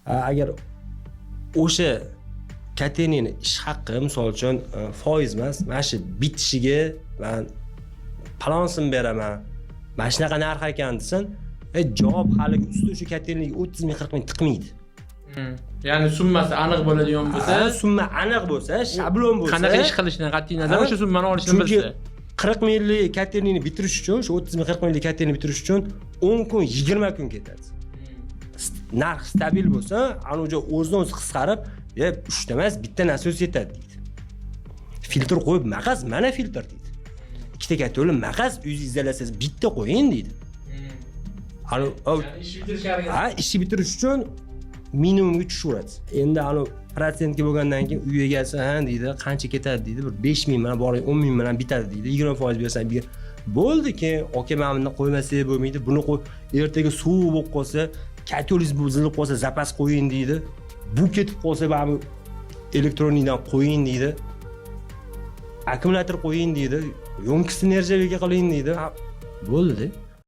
Agar o'sha katerning ish haqqi misol uchun foiz emas, mana shu bitishiga men palonsini beraman. Mana shunaqa narx ekan desin, javob haligi usti o'sha katerniga 30 ming 40 ming tiqmaydi. Ya'ni summasi aniq bo'ladigan bo'lsa, summa aniq bo'lsa, shablon bo'lsa, qanaqa ish qilishdan qat'iy nazar o'sha summani olishni chunki bilsa. 40 minglik katerni bitirish uchun, shu 30 ming 40 minglik katerni bitirish uchun 10 kun, 20 kun ketadi. Narx stabil bo'lsa, ana o'sha o'zini-o'zi qisqarib, uchta emas, bitta narsa yetadi deydi. Filtr qo'yib, maqas mana filtr deydi. Ikkita katerli maqas uyingiz izolatsiyasi bitta qo'ying deydi. Ish bitirishar. Ish bitirish uchun minimumga tushaveradi. Endi ana protsentga bo'lgandan keyin uy egasi deydi, qancha ketadi deydi. Bir 5 ming bilan boring, 10 ming bilan bitadi deydi. 20% bersan, bo'ldi-ki, oka men buni qo'ymasak bo'lmaydi. Buni qo'y, ertaga suv bo'lib qolsa, kategoringiz buzilib qolsa, zapas qo'ying deydi. Bu ketib qolsa, mana elektronikdan qo'ying deydi. Akkumulyator qo'ying deydi. Yo'mkisini nirjavaga qiling deydi. Bo'ldi-da.